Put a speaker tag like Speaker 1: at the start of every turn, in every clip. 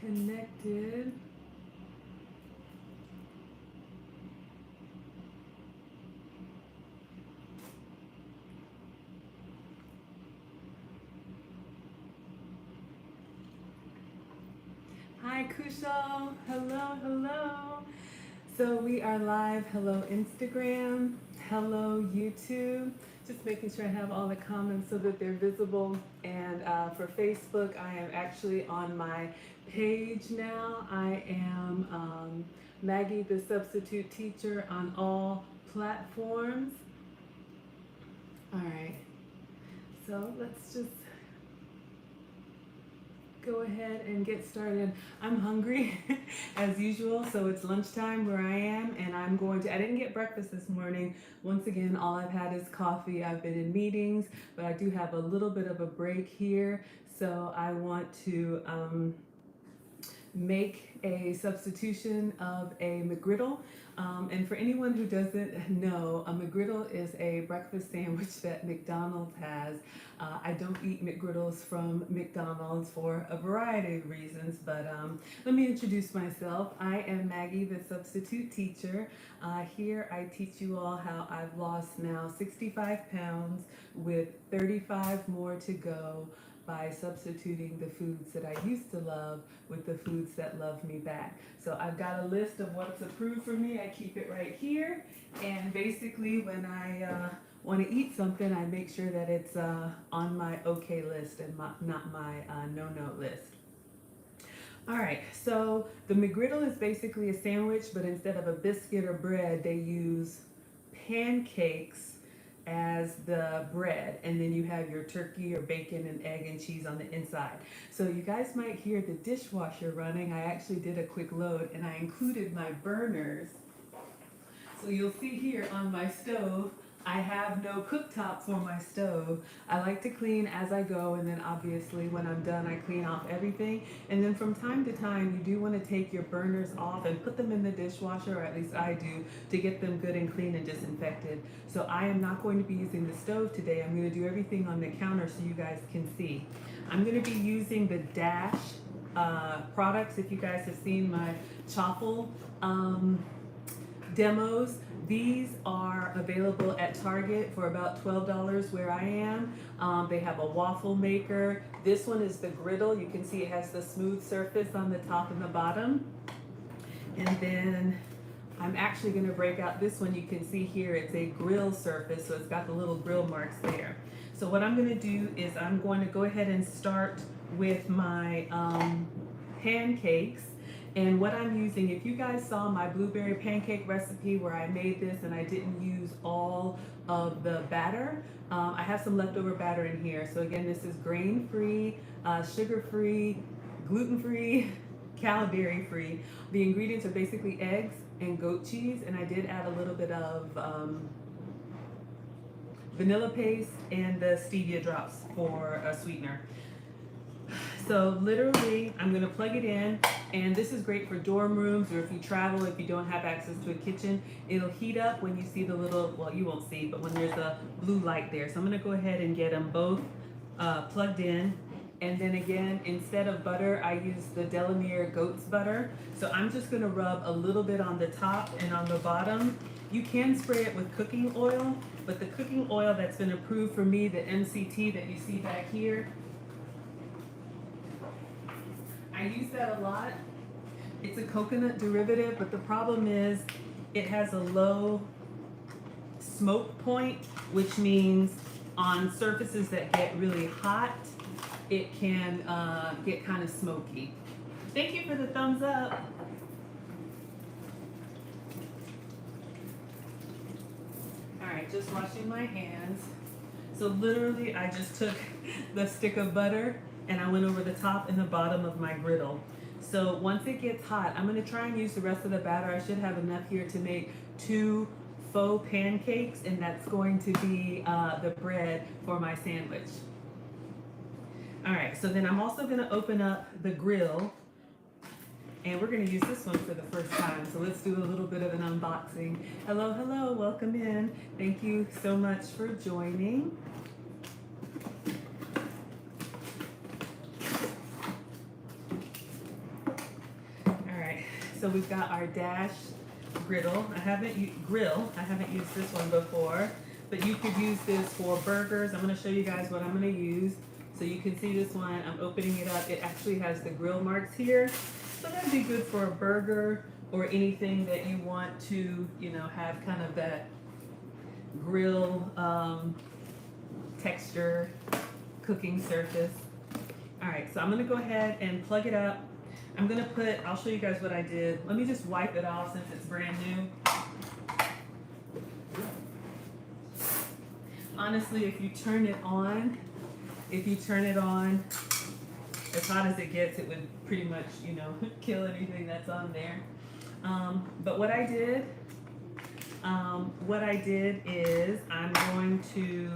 Speaker 1: connected. Hi Kushal, hello, hello. So we are live. Hello Instagram, hello YouTube. Just making sure I have all the comments so that they're visible. And for Facebook, I am actually on my page now. I am Maggie, the substitute teacher, on all platforms. All right, so let's just go ahead and get started. I'm hungry as usual, so it's lunchtime where I am, and I didn't get breakfast this morning. Once again, all I've had is coffee. I've been in meetings, but I do have a little bit of a break here, so I want to make a substitution of a McGriddle. And for anyone who doesn't know, a McGriddle is a breakfast sandwich that McDonald's has. I don't eat McGriddles from McDonald's for a variety of reasons, but let me introduce myself. I am Maggie, the substitute teacher. Here I teach you all how I've lost now 65 pounds with 35 more to go by substituting the foods that I used to love with the foods that love me back. So I've got a list of what's approved for me. I keep it right here. And basically when I want to eat something, I make sure that it's on my okay list and not my no-no list. All right, so the McGriddle is basically a sandwich, but instead of a biscuit or bread, they use pancakes as the bread, and then you have your turkey or bacon and egg and cheese on the inside. So you guys might hear the dishwasher running. I actually did a quick load and I included my burners. So you'll see here on my stove, I have no cooktop for my stove. I like to clean as I go, and then obviously when I'm done, I clean off everything. And then from time to time, you do want to take your burners off and put them in the dishwasher, or at least I do, to get them good and clean and disinfected. So I am not going to be using the stove today. I'm going to do everything on the counter so you guys can see. I'm going to be using the Dash products. If you guys have seen my Choffle demos, these are available at Target for about $12 where I am. They have a waffle maker. This one is the griddle. You can see it has the smooth surface on the top and the bottom. And then I'm actually going to break out this one. You can see here it's a grill surface, so it's got the little grill marks there. So what I'm going to do is I'm going to go ahead and start with my pancakes. And what I'm using, if you guys saw my blueberry pancake recipe where I made this and I didn't use all of the batter, I have some leftover batter in here. So again, this is grain-free, sugar-free, gluten-free, calorie-free. The ingredients are basically eggs and goat cheese, and I did add a little bit of vanilla paste and the stevia drops for a sweetener. So literally, I'm gonna plug it in, and this is great for dorm rooms or if you travel, if you don't have access to a kitchen. It'll heat up when you see the little, well, you won't see, but when there's a blue light there. So I'm gonna go ahead and get them both plugged in. And then again, instead of butter, I use the Delamere goat's butter. So I'm just gonna rub a little bit on the top and on the bottom. You can spray it with cooking oil, but the cooking oil that's been approved for me, the MCT that you see back here, I use that a lot. It's a coconut derivative, but the problem is it has a low smoke point, which means on surfaces that get really hot, it can get kind of smoky. Thank you for the thumbs up. All right, just washing my hands. So literally I just took the stick of butter and I went over the top and the bottom of my griddle. So once it gets hot, I'm gonna try and use the rest of the batter. I should have enough here to make 2 faux pancakes, and that's going to be the bread for my sandwich. All right, so then I'm also gonna open up the grill, and we're gonna use this one for the first time. So let's do a little bit of an unboxing. Hello, hello, welcome in. Thank you so much for joining. So we've got our Dash griddle. I haven't used this one before, but you could use this for burgers. I'm going to show you guys what I'm going to use. So you can see this one. I'm opening it up. It actually has the grill marks here. So that'd be good for a burger or anything that you want to, you know, have kind of that grill texture, cooking surface. All right, so I'm gonna go ahead and plug it up. I'm gonna I'll show you guys what I did. Let me just wipe it off since it's brand new. Honestly, if you turn it on, as hot as it gets, it would pretty much, you know, kill anything that's on there. But what I did is I'm going to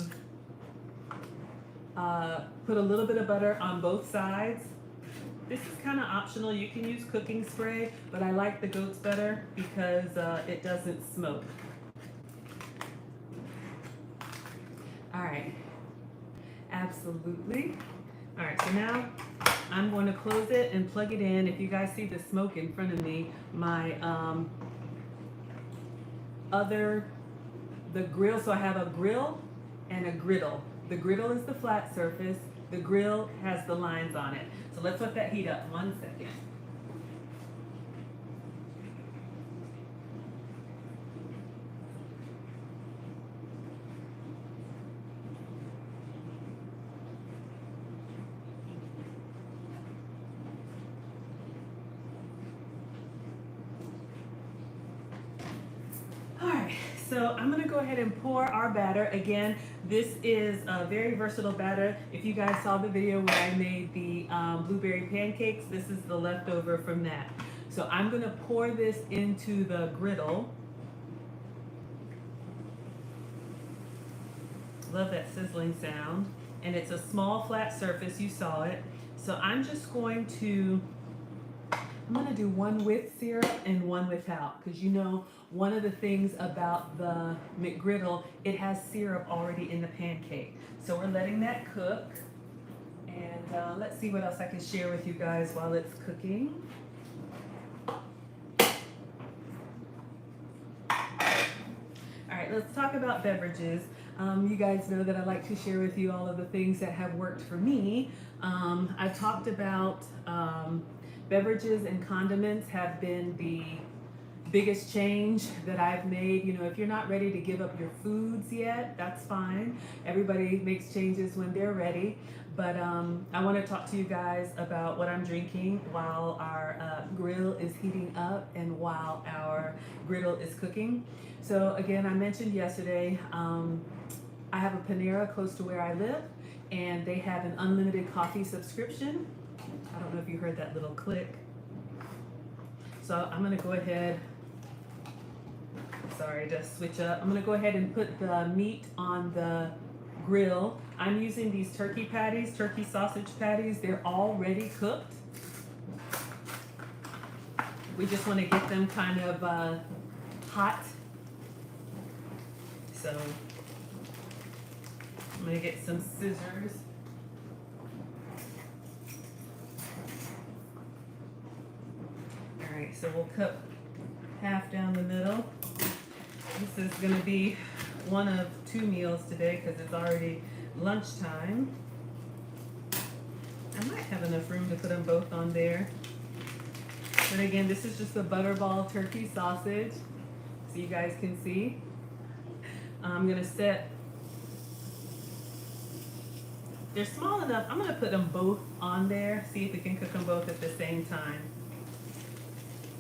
Speaker 1: put a little bit of butter on both sides. This is kind of optional. You can use cooking spray, but I like the goat's butter because it doesn't smoke. All right, absolutely. All right, so now I'm going to close it and plug it in. If you guys see the smoke in front of me, my the grill, so I have a grill and a griddle. The griddle is the flat surface. The grill has the lines on it. So let's let that heat up 1 second. So I'm going to go ahead and pour our batter. Again, this is a very versatile batter. If you guys saw the video where I made the blueberry pancakes, this is the leftover from that. So I'm going to pour this into the griddle. Love that sizzling sound. And it's a small flat surface, you saw it. So I'm just going to do one with syrup and one without, because you know one of the things about the McGriddle, it has syrup already in the pancake. So we're letting that cook, and let's see what else I can share with you guys while it's cooking. All right, let's talk about beverages. You guys know that I like to share with you all of the things that have worked for me. I've talked about beverages and condiments have been the biggest change that I've made. You know, if you're not ready to give up your foods yet, that's fine. Everybody makes changes when they're ready. But I want to talk to you guys about what I'm drinking while our grill is heating up and while our griddle is cooking. So again, I mentioned yesterday, I have a Panera close to where I live, and they have an unlimited coffee subscription. I don't know if you heard that little click. So I'm going to go ahead, just switch up. I'm going to go ahead and put the meat on the grill. I'm using these turkey patties, turkey sausage patties. They're already cooked. We just want to get them kind of hot. So I'm going to get some scissors. Alright, so we'll cut half down the middle. This is going to be one of 2 meals today because it's already lunchtime. I might have enough room to put them both on there. But again, this is just a butterball turkey sausage, so you guys can see. I'm going to set, they're small enough, I'm going to put them both on there, see if we can cook them both at the same time.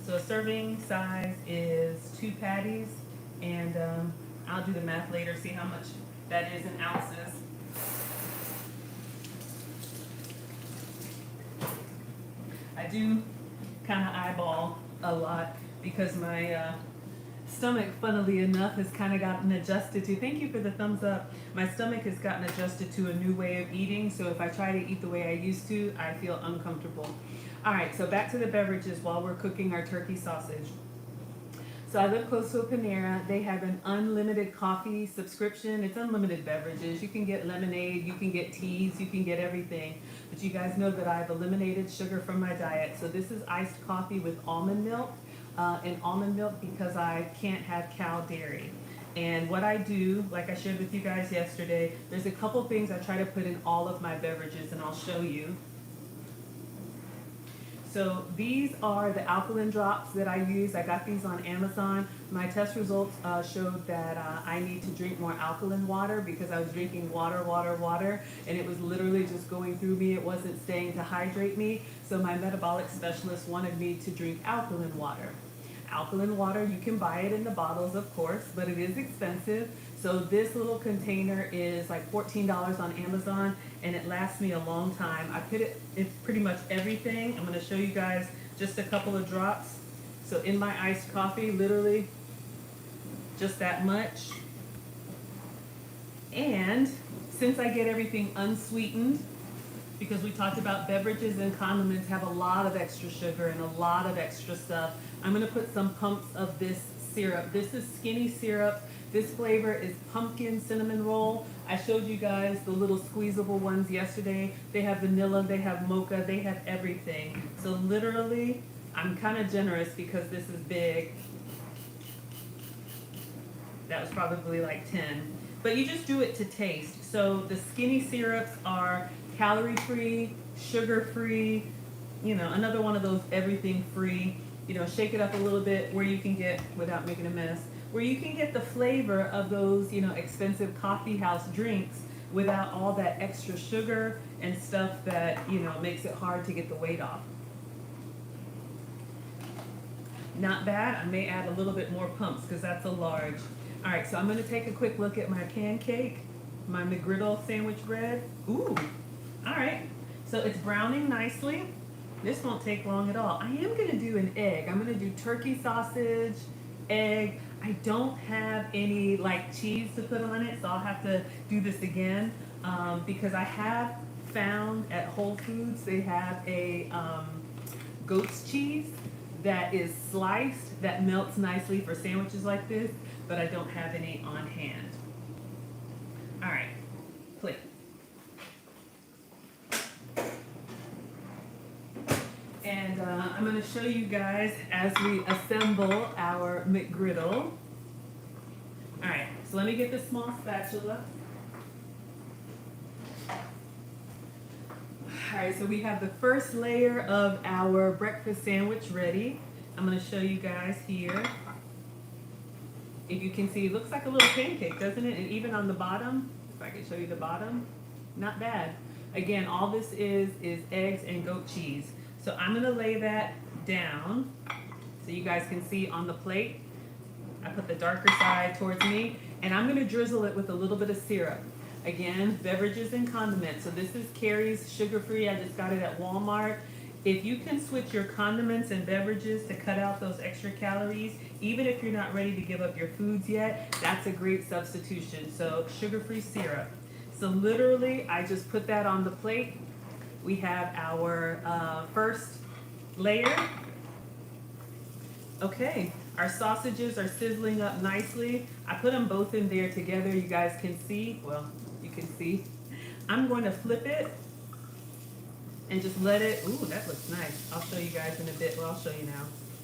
Speaker 1: So a serving size is 2 patties, and I'll do the math later, see how much that is in ounces. I do kind of eyeball a lot because my stomach, funnily enough, has kind of gotten adjusted to, thank you for the thumbs up, my stomach has gotten adjusted to a new way of eating, so if I try to eat the way I used to, I feel uncomfortable. Alright, so back to the beverages while we're cooking our turkey sausage. So I live close to a Panera. They have an unlimited coffee subscription. It's unlimited beverages. You can get lemonade, you can get teas, you can get everything. But you guys know that I've eliminated sugar from my diet. So this is iced coffee with almond milk. and almond milk because I can't have cow dairy. And what I do, like I shared with you guys yesterday, there's a couple things I try to put in all of my beverages, and I'll show you. So these are the Alkaline Drops that I use. I got these on Amazon. My test results showed that I need to drink more alkaline water because I was drinking water, and it was literally just going through me. It wasn't staying to hydrate me. So my metabolic specialist wanted me to drink alkaline water. Alkaline water, you can buy it in the bottles, of course, but it is expensive. So this little container is like $14 on Amazon, and it lasts me a long time. I put it in pretty much everything. I'm going to show you guys just a couple of drops. So in my iced coffee, literally just that much. And since I get everything unsweetened, because we talked about beverages and condiments have a lot of extra sugar and a lot of extra stuff, I'm going to put some pumps of this syrup. This is skinny syrup. This flavor is pumpkin cinnamon roll. I showed you guys the little squeezable ones yesterday. They have vanilla, they have mocha, they have everything. So literally, I'm kind of generous because this is big. That was probably like 10. But you just do it to taste. So the skinny syrups are calorie-free, sugar-free, you know, another one of those everything-free. You know, shake it up a little bit where you can get, without making a mess, where you can get the flavor of those, you know, expensive coffee house drinks without all that extra sugar and stuff that, you know, makes it hard to get the weight off. Not bad. I may add a little bit more pumps because that's a large. All right, so I'm going to take a quick look at my pancake, my McGriddle sandwich bread. Ooh, all right. So it's browning nicely. This won't take long at all. I am going to do an egg. I'm going to do turkey sausage, egg. I don't have any like cheese to put on it, so I'll have to do this again because I have found at Whole Foods they have a goat's cheese that is sliced that melts nicely for sandwiches like this, but I don't have any on hand. All right, click. And I'm going to show you guys as we assemble our McGriddle. All right, so let me get the small spatula. All right, so we have the first layer of our breakfast sandwich ready. I'm going to show you guys here. If you can see, it looks like a little pancake, doesn't it? And even on the bottom, if I can show you the bottom, not bad. Again, all this is eggs and goat cheese. So I'm going to lay that down so you guys can see on the plate. I put the darker side towards me, and I'm going to drizzle it with a little bit of syrup. Again, beverages and condiments. So this is Carrie's sugar-free. I just got it at Walmart. If you can switch your condiments and beverages to cut out those extra calories, even if you're not ready to give up your foods yet, that's a great substitution. So sugar-free syrup. So literally, I just put that on the plate. We have our first layer. Okay, our sausages are sizzling up nicely. I put them both in there together. You guys can see, well, you can see. I'm going to flip it and just let it, ooh, that looks nice. I'll show you guys in a bit. Well, I'll show you now.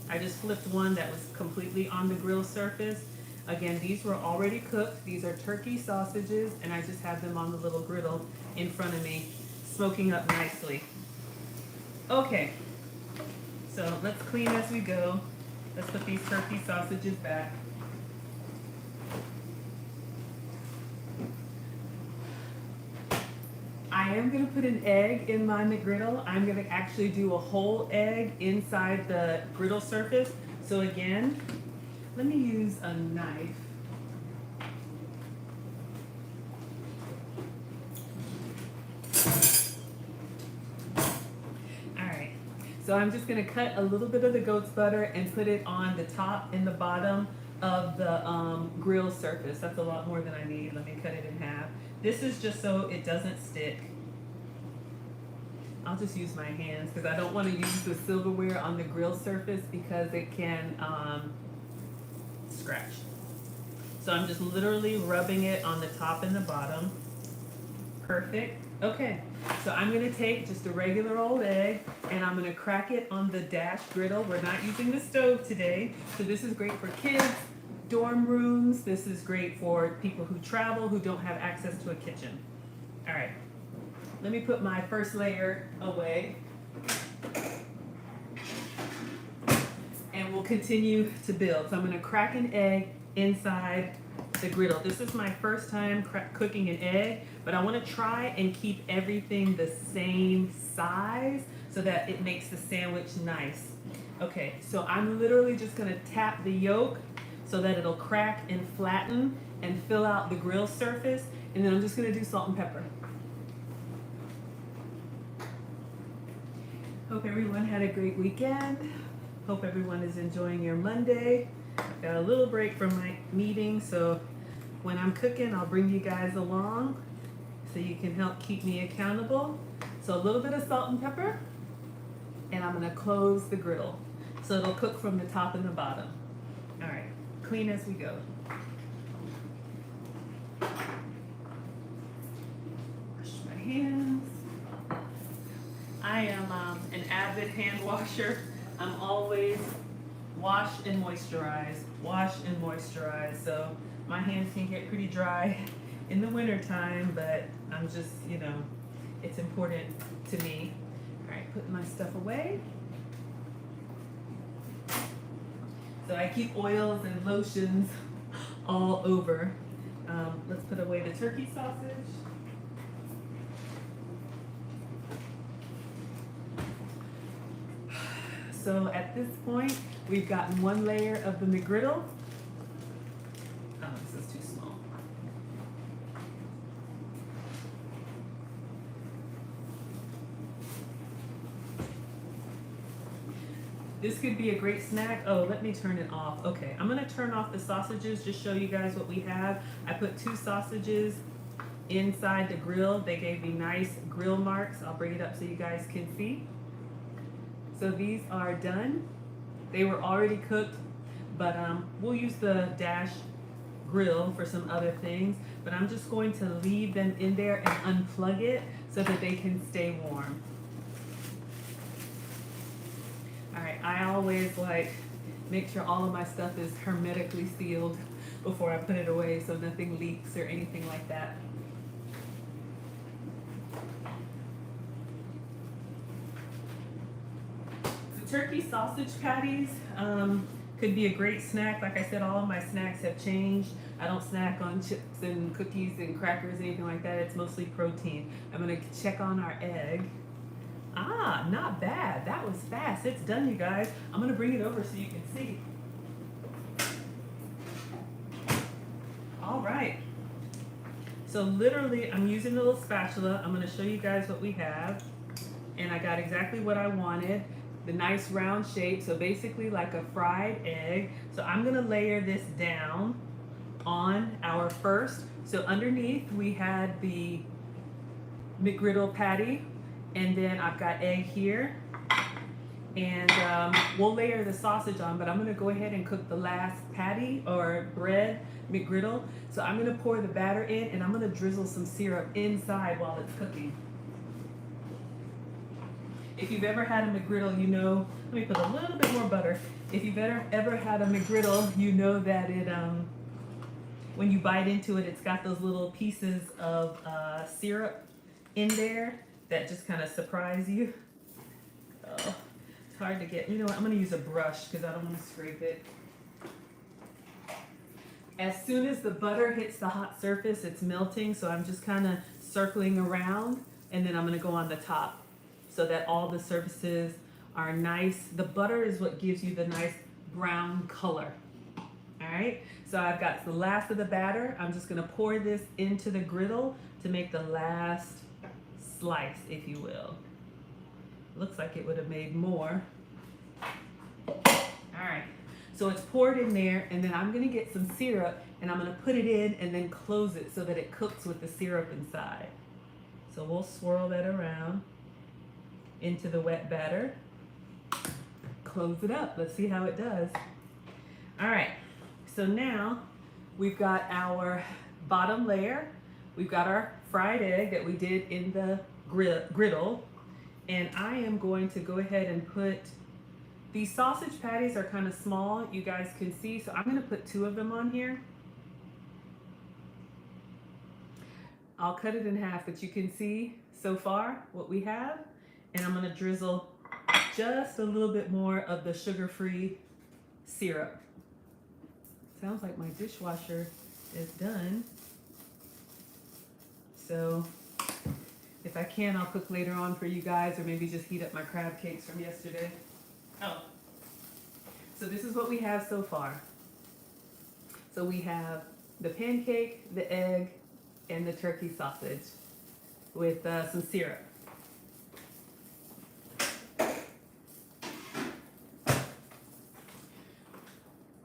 Speaker 1: I just flipped one that was completely on the grill surface. Again, these were already cooked. These are turkey sausages, and I just have them on the little griddle in front of me, smoking up nicely. Okay, so let's clean as we go. Let's put these turkey sausages back. I am going to put an egg in my McGriddle. I'm going to actually do a whole egg inside the griddle surface. So again, let me use a knife. So I'm just going to cut a little bit of the goat's butter and put it on the top and the bottom of the grill surface. That's a lot more than I need. Let me cut it in half. This is just so it doesn't stick. I'll just use my hands because I don't want to use the silverware on the grill surface because it can scratch. So I'm just literally rubbing it on the top and the bottom. Perfect. Okay, so I'm gonna take just a regular old egg and I'm gonna crack it on the dash griddle. We're not using the stove today, so this is great for kids, dorm rooms. This is great for people who travel, who don't have access to a kitchen. All right, let me put my first layer away. And we'll continue to build. So I'm gonna crack an egg inside the griddle. This is my first time cooking an egg, but I wanna try and keep everything the same size so that it makes the sandwich nice. Okay, so I'm literally just gonna tap the yolk so that it'll crack and flatten and fill out the grill surface, and then I'm just gonna do salt and pepper. Hope everyone had a great weekend. Hope everyone is enjoying your Monday. Got a little break from my meeting, so when I'm cooking, I'll bring you guys along so you can help keep me accountable. So a little bit of salt and pepper, and I'm gonna close the griddle so it'll cook from the top and the bottom. All right, clean as we go. Wash my hands. I am an avid hand washer. I'm always wash and moisturize, so my hands can get pretty dry in the winter time, but I'm just, it's important to me. All right, putting my stuff away. So I keep oils and lotions all over. Let's put away the turkey sausage. So at this point, we've gotten one layer of the McGriddle. Oh, this is too small. This could be a great snack. Oh, let me turn it off. Okay, I'm gonna turn off the sausages, just show you guys what we have. I put 2 sausages inside the grill. They gave me nice grill marks. I'll bring it up so you guys can see. So these are done. They were already cooked, but we'll use the dash grill for some other things, but I'm just going to leave them in there and unplug it so that they can stay warm. All right, I always make sure all of my stuff is hermetically sealed before I put it away so nothing leaks or anything like that. Turkey sausage patties could be a great snack. Like I said, all of my snacks have changed. I don't snack on chips and cookies and crackers, anything like that. It's mostly protein. I'm gonna check on our egg. Ah, not bad. That was fast. It's done, you guys. I'm gonna bring it over so you can see. All right. So literally, I'm using a little spatula. I'm gonna show you guys what we have. And I got exactly what I wanted. The nice round shape, so basically like a fried egg. So I'm gonna layer this down on our first. So underneath we had the McGriddle patty, and then I've got egg here. And we'll layer the sausage on, but I'm gonna go ahead and cook the last patty or bread McGriddle. So I'm gonna pour the batter in and I'm gonna drizzle some syrup inside while it's cooking. If you've ever had a McGriddle, you know, let me put a little bit more butter. If you've ever had a McGriddle, you know that it, when you bite into it, it's got those little pieces of syrup in there that just kind of surprise you. Oh, it's hard to get. You know what, I'm gonna use a brush because I don't want to scrape it. As soon as the butter hits the hot surface, it's melting, so I'm just kind of circling around, and then I'm gonna go on the top, so that all the surfaces are nice. The butter is what gives you the nice brown color. All right, so I've got the last of the batter. I'm just gonna pour this into the griddle to make the last slice, if you will. Looks like it would have made more. All right, so it's poured in there, and then I'm gonna get some syrup and I'm gonna put it in and then close it so that it cooks with the syrup inside. So we'll swirl that around into the wet batter. Close it up. Let's see how it does. All right, so now we've got our bottom layer. We've got our fried egg that we did in the griddle. And I am going to go ahead and put, these sausage patties are kind of small, you guys can see, so I'm going to put 2 of them on here. I'll cut it in half, but you can see so far what we have. And I'm going to drizzle just a little bit more of the sugar-free syrup. Sounds like my dishwasher is done. So if I can, I'll cook later on for you guys, or maybe just heat up my crab cakes from yesterday. Oh, so this is what we have so far. So we have the pancake, the egg, and the turkey sausage with some syrup.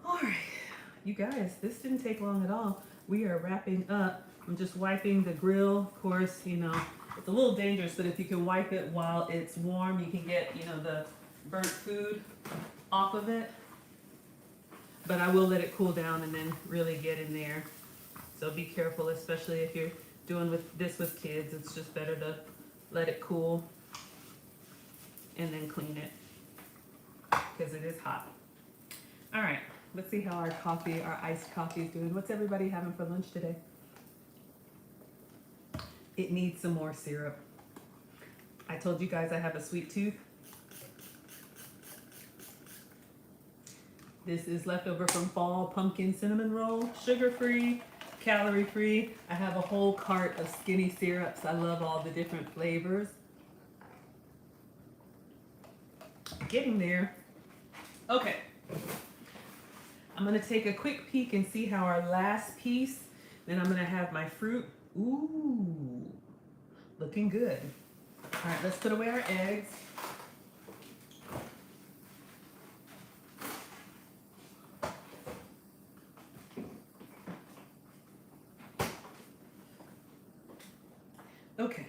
Speaker 1: All right, you guys, this didn't take long at all. We are wrapping up. I'm just wiping the grill. Of course, you know, it's a little dangerous, but if you can wipe it while it's warm, you can get, you know, the burnt food off of it. But I will let it cool down and then really get in there. So be careful, especially if you're doing this with kids. It's just better to let it cool and then clean it because it is hot. All right, let's see how our coffee, our iced coffee is doing. What's everybody having for lunch today? It needs some more syrup. I told you guys I have a sweet tooth. This is leftover from fall pumpkin cinnamon roll, sugar-free, calorie-free. I have a whole cart of skinny syrups. I love all the different flavors. Getting there. Okay. I'm gonna take a quick peek and see how our last piece, then I'm gonna have my fruit. Ooh, looking good. All right, let's put away our eggs. Okay,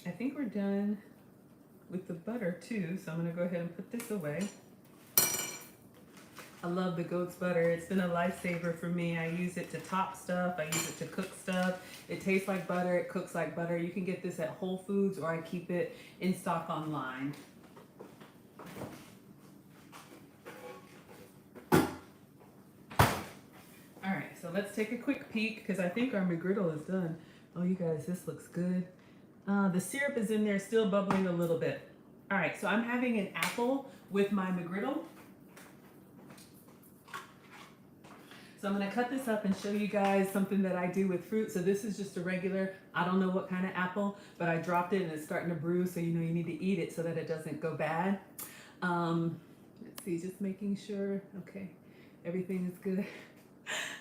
Speaker 1: I think we're done with the butter too, so I'm gonna go ahead and put this away. I love the goat's butter. It's been a lifesaver for me. I use it to top stuff. I use it to cook stuff. It tastes like butter. It cooks like butter. You can get this at Whole Foods, or I keep it in stock online. All right, so let's take a quick peek because I think our McGriddle is done. Oh, you guys, this looks good. The syrup is in there, still bubbling a little bit. All right, so I'm having an apple with my McGriddle. So I'm gonna cut this up and show you guys something that I do with fruit. So this is just a regular, I don't know what kind of apple, but I dropped it and it's starting to bruise, so you know you need to eat it so that it doesn't go bad. Let's see, just making sure, okay, everything is good.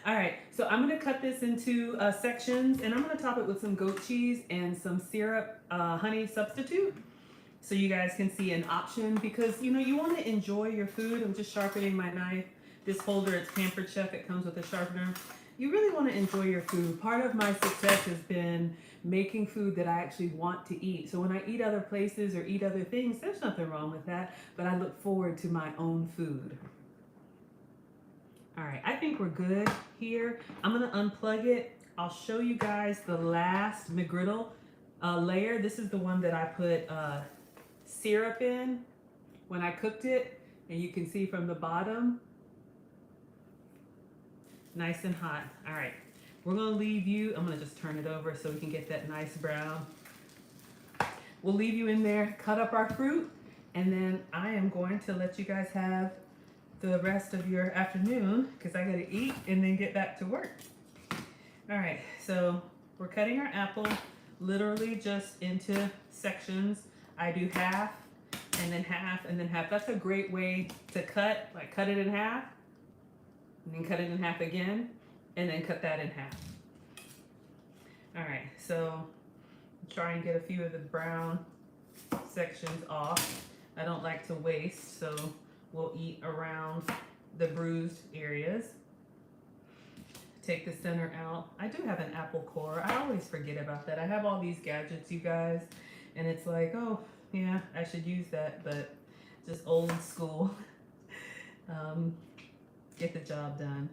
Speaker 1: All right, so I'm gonna cut this into sections, and I'm gonna top it with some goat cheese and some syrup, honey substitute, so you guys can see an option, because you know you wanna enjoy your food. I'm just sharpening my knife. This holder, it's Pampered Chef, it comes with a sharpener. You really want to enjoy your food. Part of my success has been making food that I actually want to eat. So when I eat other places or eat other things, there's nothing wrong with that, but I look forward to my own food. All right, I think we're good here. I'm gonna unplug it. I'll show you guys the last McGriddle layer. This is the one that I put syrup in when I cooked it, and you can see from the bottom, nice and hot. All right, we're gonna leave you, I'm gonna just turn it over so we can get that nice brown. We'll leave you in there, cut up our fruit, and then I am going to let you guys have the rest of your afternoon because I gotta eat and then get back to work. All right, so we're cutting our apple literally just into sections. I do half and then half and then half. That's a great way to cut, like cut it in half, and then cut it in half again, and then cut that in half. All right, so try and get a few of the brown sections off. I don't like to waste, so we'll eat around the bruised areas. Take the center out. I do have an apple core. I always forget about that. I have all these gadgets, you guys, and it's like, oh, yeah, I should use that, but just old school. Get the job done.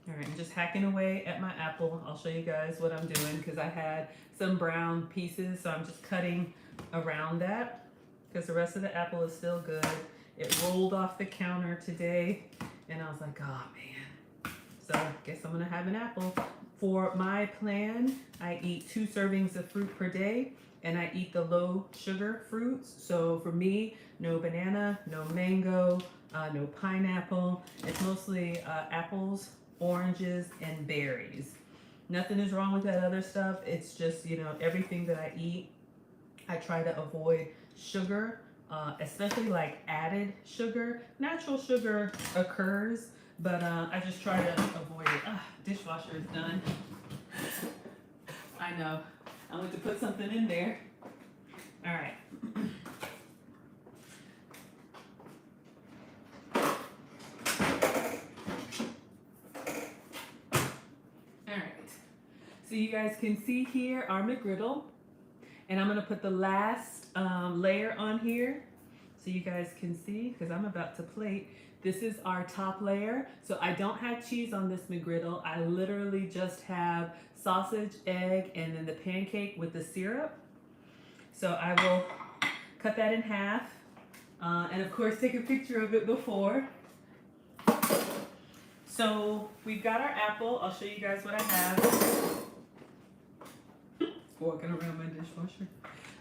Speaker 1: All right, I'm just hacking away at my apple. I'll show you guys what I'm doing because I had some brown pieces, so I'm just cutting around that because the rest of the apple is still good. It rolled off the counter today, and I was like, oh man. So I guess I'm gonna have an apple. For my plan, I eat 2 servings of fruit per day, and I eat the low sugar fruits. So for me, no banana, no mango, no pineapple. It's mostly apples, oranges, and berries. Nothing is wrong with that other stuff. It's just, you know, everything that I eat, I try to avoid sugar, especially like added sugar. Natural sugar occurs, but I just try to avoid it. Dishwasher is done. I know. I went to put something in there. All right. All right. So you guys can see here our McGriddle. And I'm gonna put the last layer on here so you guys can see, because I'm about to plate. This is our top layer. So I don't have cheese on this McGriddle. I literally just have sausage, egg, and then the pancake with the syrup. So I will cut that in half. And of course take a picture of it before. So we've got our apple. I'll show you guys what I have. Walking around my dishwasher.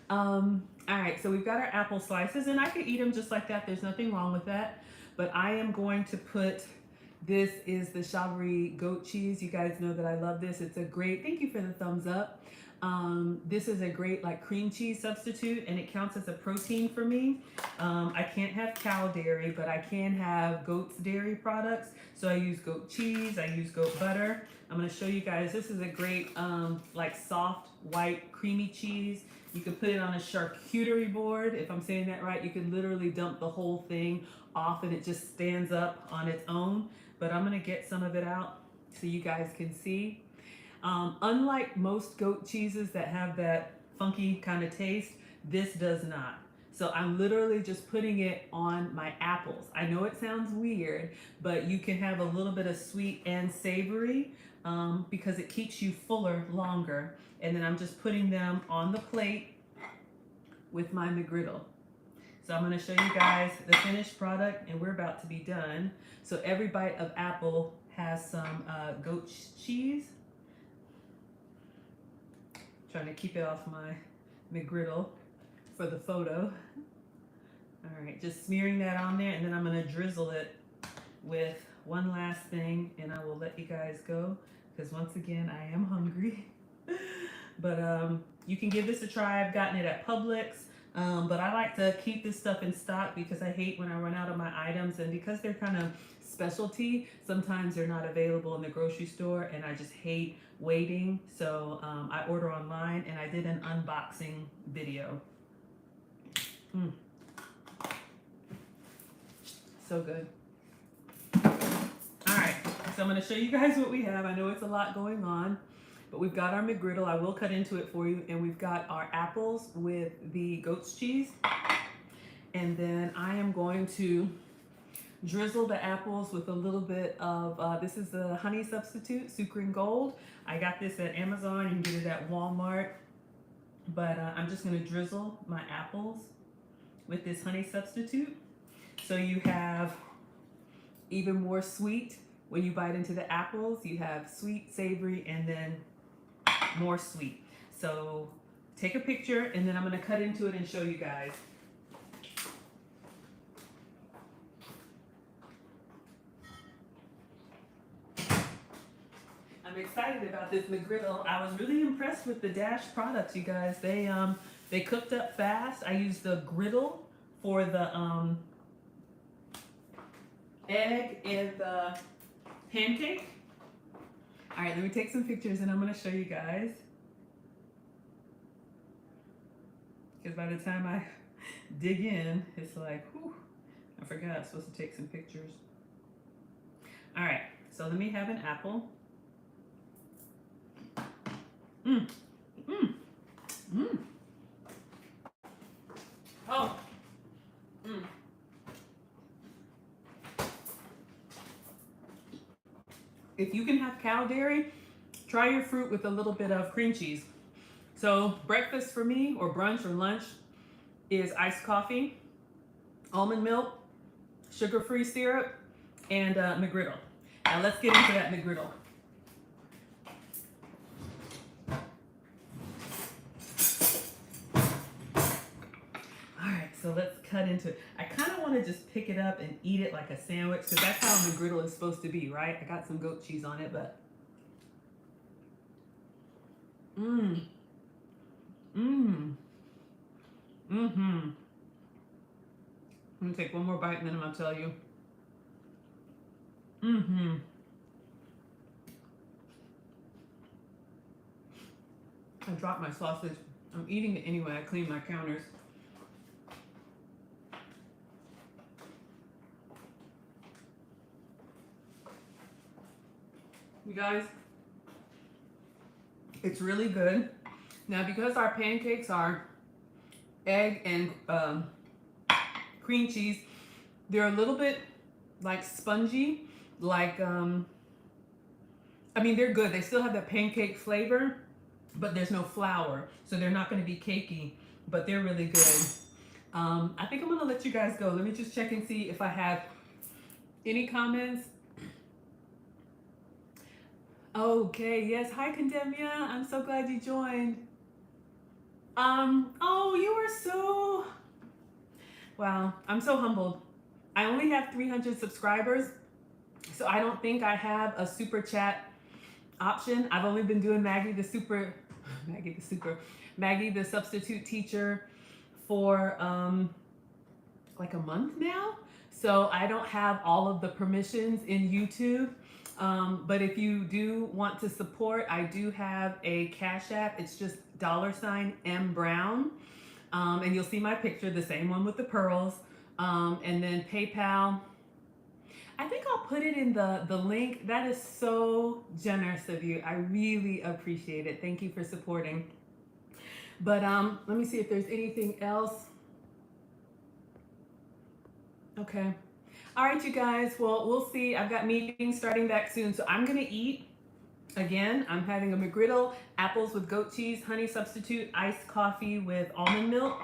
Speaker 1: All right, so we've got our apple slices, and I could eat them just like that. There's nothing wrong with that. But I am going to put, this is the Charivari goat cheese. You guys know that I love this. It's a great, thank you for the thumbs up. This is a great like cream cheese substitute, and it counts as a protein for me. I can't have cow dairy, but I can have goat's dairy products. So I use goat cheese, I use goat butter. I'm gonna show you guys, this is a great like soft, white, creamy cheese. You can put it on a charcuterie board, if I'm saying that right. You can literally dump the whole thing off and it just stands up on its own. But I'm gonna get some of it out so you guys can see. Unlike most goat cheeses that have that funky kind of taste, this does not. So I'm literally just putting it on my apples. I know it sounds weird, but you can have a little bit of sweet and savory because it keeps you fuller longer. And then I'm just putting them on the plate with my McGriddle. So I'm gonna show you guys the finished product, and we're about to be done. So every bite of apple has some goat cheese. Trying to keep it off my McGriddle for the photo. All right, just smearing that on there, and then I'm gonna drizzle it with one last thing, and I will let you guys go, because once again, I am hungry. But you can give this a try. I've gotten it at Publix, but I like to keep this stuff in stock because I hate when I run out of my items, and because they're kind of specialty, sometimes they're not available in the grocery store, and I just hate waiting. So I order online, and I did an unboxing video. So good. All right, so I'm gonna show you guys what we have. I know it's a lot going on, but we've got our McGriddle. I will cut into it for you, and we've got our apples with the goat's cheese. And then I am going to drizzle the apples with a little bit of, this is the honey substitute, Sucre Gold. I got this at Amazon. You can get it at Walmart. But I'm just gonna drizzle my apples with this honey substitute. So you have even more sweet when you bite into the apples. You have sweet, savory, and then more sweet. So take a picture, and then I'm gonna cut into it and show you guys. I'm excited about this McGriddle. I was really impressed with the Dash products, you guys. They cooked up fast. I used the griddle for the egg and the pancake. All right, let me take some pictures, and I'm gonna show you guys. Because by the time I dig in, it's like, whew, I forgot I was supposed to take some pictures. All right, so let me have an apple. Oh. If you can have cow dairy, try your fruit with a little bit of cream cheese. So breakfast for me, or brunch or lunch, is iced coffee, almond milk, sugar-free syrup, and McGriddle. Now let's get into that McGriddle. Alright, so let's cut into it. I kind of want to just pick it up and eat it like a sandwich, because that's how a McGriddle is supposed to be, right? I got some goat cheese on it, but... Mmm. Mmm. Mm-hmm. I'm gonna take one more bite and then I'm gonna tell you. Mm-hmm. I dropped my sausage. I'm eating it anyway. I cleaned my counters. You guys, it's really good. Now, because our pancakes are egg and cream cheese, they're a little bit like spongy, like I mean, they're good. They still have the pancake flavor, but there's no flour, so they're not going to be cakey, but they're really good. I think I'm going to let you guys go. Let me just check and see if I have any comments. Okay, yes. Hi, Condemnia. I'm so glad you joined. Oh, you are so... Wow, I'm so humbled. I only have 300 subscribers, so I don't think I have a super chat option. I've only been doing Maggie the substitute teacher for like a month now. So I don't have all of the permissions in YouTube. But if you do want to support, I do have a Cash App. It's just $M Brown. And you'll see my picture, the same one with the pearls. And then PayPal. I think I'll put it in the link. That is so generous of you. I really appreciate it. Thank you for supporting. But let me see if there's anything else. Okay. All right, you guys. Well, we'll see. I've got meetings starting back soon. So I'm going to eat. Again, I'm having a McGriddle, apples with goat cheese, honey substitute, iced coffee with almond milk.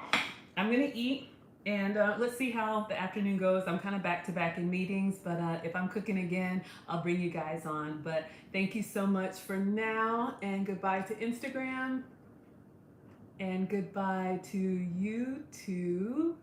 Speaker 1: I'm going to eat, and let's see how the afternoon goes. I'm kind of back-to-back in meetings, but if I'm cooking again, I'll bring you guys on. But thank you so much for now, and goodbye to Instagram, and goodbye to YouTube.